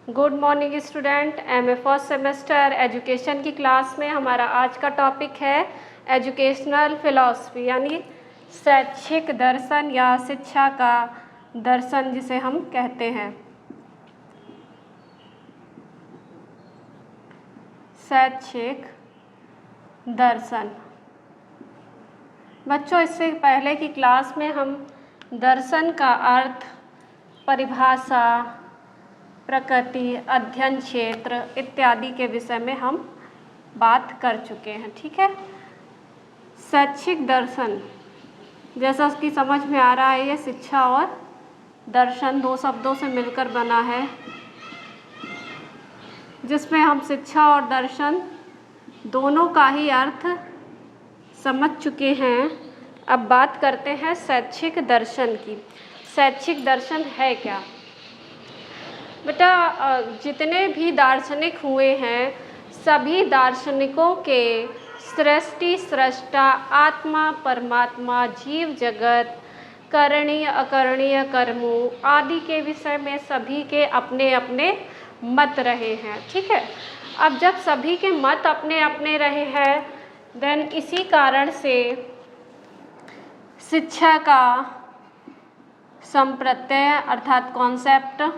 Good morning student. MA first semester education की class में हमारा आज का टॉपिक है एजुकेशनल फिलॉसफी, यानी शैक्षिक दर्शन या शिक्षा का दर्शन जिसे हम कहते हैं। शैक्षिक दर्शन। बच्चों, इससे पहले की क्लास में हम दर्शन का अर्थ, परिभाषा, प्रकृति, अध्ययन क्षेत्र इत्यादि के विषय में हम बात कर चुके हैं। ठीक है। शैक्षिक दर्शन, जैसा कि समझ में आ रहा है, ये शिक्षा और दर्शन दो शब्दों से मिलकर बना है, जिसमें हम शिक्षा और दर्शन दोनों का ही अर्थ समझ चुके हैं। अब बात करते हैं शैक्षिक दर्शन की। शैक्षिक दर्शन है क्या? बेटा, जितने भी दार्शनिक हुए हैं, सभी दार्शनिकों के सृष्टि, स्रष्टा, आत्मा, परमात्मा, जीव जगत, करणीय अकरणीय कर्मों आदि के विषय में सभी के अपने अपने मत रहे हैं। ठीक है। अब जब सभी के मत अपने अपने रहे हैं, देन इसी कारण से शिक्षा का संप्रत्यय अर्थात कॉन्सेप्ट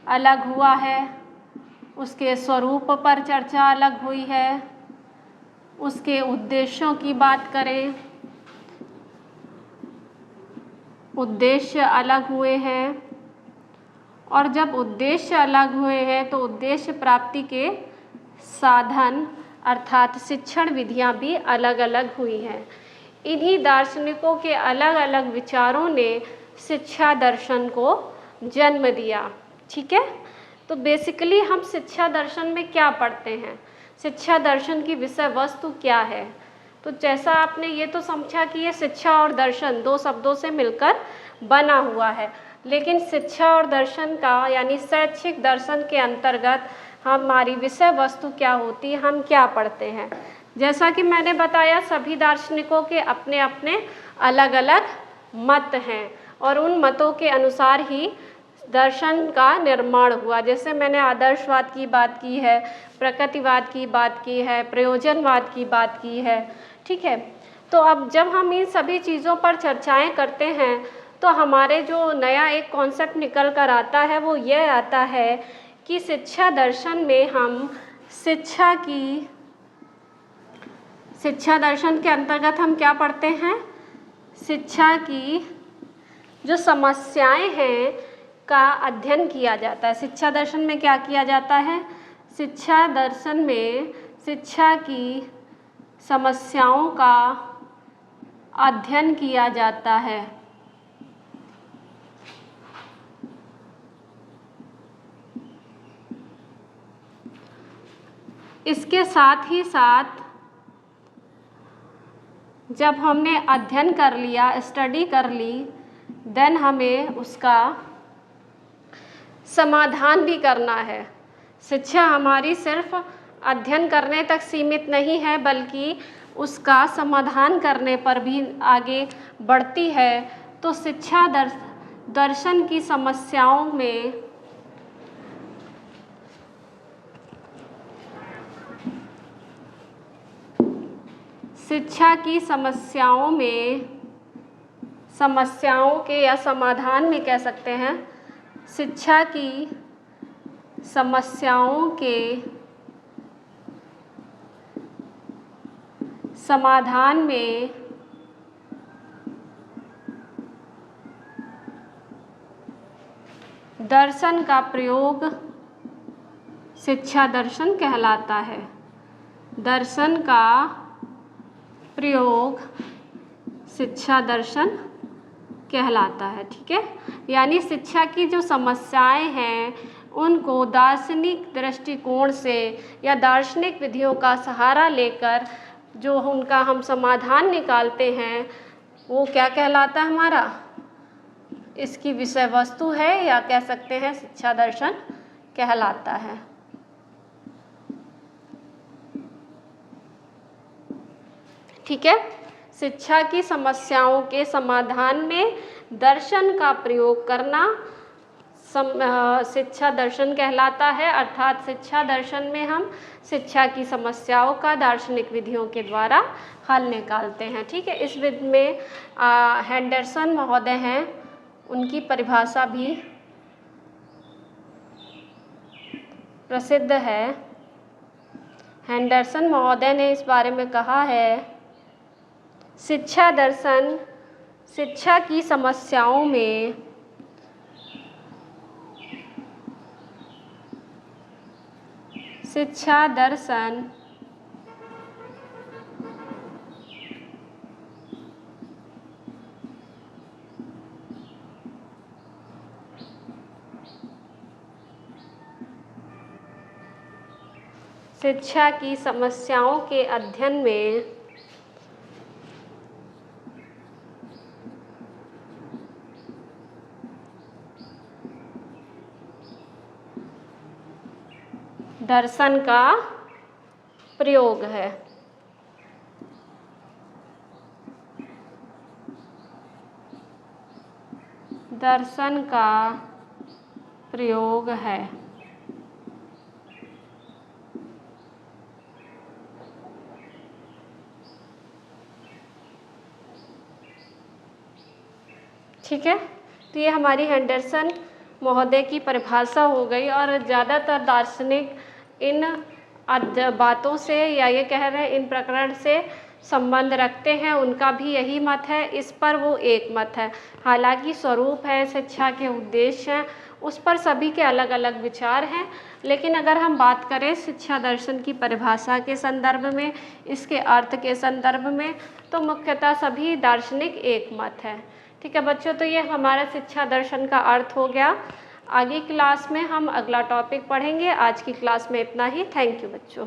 अलग हुआ है, उसके स्वरूप पर चर्चा अलग हुई है, उसके उद्देश्यों की बात करें, उद्देश्य अलग हुए हैं, और जब उद्देश्य अलग हुए हैं तो उद्देश्य प्राप्ति के साधन अर्थात शिक्षण विधियां भी अलग अलग हुई हैं। इन्हीं दार्शनिकों के अलग अलग विचारों ने शिक्षा दर्शन को जन्म दिया। ठीक है। तो बेसिकली हम शिक्षा दर्शन में क्या पढ़ते हैं, शिक्षा दर्शन की विषय वस्तु क्या है? तो जैसा आपने ये तो समझा कि ये शिक्षा और दर्शन दो शब्दों से मिलकर बना हुआ है, लेकिन शिक्षा और दर्शन का यानी शैक्षिक दर्शन के अंतर्गत हमारी विषय वस्तु क्या होती है, हम क्या पढ़ते हैं? जैसा कि मैंने बताया, सभी दार्शनिकों के अपने अपने अलग अलग मत हैं और उन मतों के अनुसार ही दर्शन का निर्माण हुआ। जैसे मैंने आदर्शवाद की बात की है, प्रकृतिवाद की बात की है, प्रयोजनवाद की बात की है। ठीक है। तो अब जब हम इन सभी चीज़ों पर चर्चाएं करते हैं तो हमारे जो नया एक कॉन्सेप्ट निकल कर आता है वो ये आता है कि शिक्षा दर्शन में हम शिक्षा दर्शन के अंतर्गत हम क्या पढ़ते हैं? शिक्षा की जो समस्याएं हैं का अध्ययन किया जाता है। शिक्षा दर्शन में क्या किया जाता है? शिक्षा दर्शन में शिक्षा की समस्याओं का अध्ययन किया जाता है। इसके साथ ही साथ जब हमने अध्ययन कर लिया, स्टडी कर ली, देन हमें उसका समाधान भी करना है। शिक्षा हमारी सिर्फ अध्ययन करने तक सीमित नहीं है, बल्कि उसका समाधान करने पर भी आगे बढ़ती है। तो शिक्षा दर्शन की समस्याओं में शिक्षा की समस्याओं के या समाधान में कह सकते हैं, शिक्षा की समस्याओं के समाधान में दर्शन का प्रयोग शिक्षा दर्शन कहलाता है। दर्शन का प्रयोग शिक्षा दर्शन कहलाता है। ठीक है। यानी शिक्षा की जो समस्याएं हैं उनको दार्शनिक दृष्टिकोण से या दार्शनिक विधियों का सहारा लेकर जो उनका हम समाधान निकालते हैं वो क्या कहलाता है? हमारा इसकी विषय वस्तु है, या कह सकते हैं शिक्षा दर्शन कहलाता है। ठीक है। शिक्षा की समस्याओं के समाधान में दर्शन का प्रयोग करना शिक्षा दर्शन कहलाता है। अर्थात शिक्षा दर्शन में हम शिक्षा की समस्याओं का दार्शनिक विधियों के द्वारा हल निकालते हैं। ठीक है, इस विधि में हेंडरसन महोदय हैं, उनकी परिभाषा भी प्रसिद्ध है। हेंडरसन महोदय ने इस बारे में कहा है, शिक्षा दर्शन शिक्षा की समस्याओं में शिक्षा दर्शन शिक्षा की समस्याओं के अध्ययन में दर्शन का प्रयोग है। दर्शन का प्रयोग है। ठीक है, तो ये हमारी हेंडरसन महोदय की परिभाषा हो गई। और ज़्यादातर दार्शनिक इन बातों से या ये कह रहे हैं इन प्रकरण से संबंध रखते हैं, उनका भी यही मत है, इस पर वो एक मत है। हालांकि स्वरूप है, शिक्षा के उद्देश्य हैं, उस पर सभी के अलग अलग विचार हैं, लेकिन अगर हम बात करें शिक्षा दर्शन की परिभाषा के संदर्भ में, इसके अर्थ के संदर्भ में, तो मुख्यतः सभी दार्शनिक एक मत है। ठीक है बच्चों, तो ये हमारा शिक्षा दर्शन का अर्थ हो गया। आगे क्लास में हम अगला टॉपिक पढ़ेंगे। आज की क्लास में इतना ही। थैंक यू बच्चों।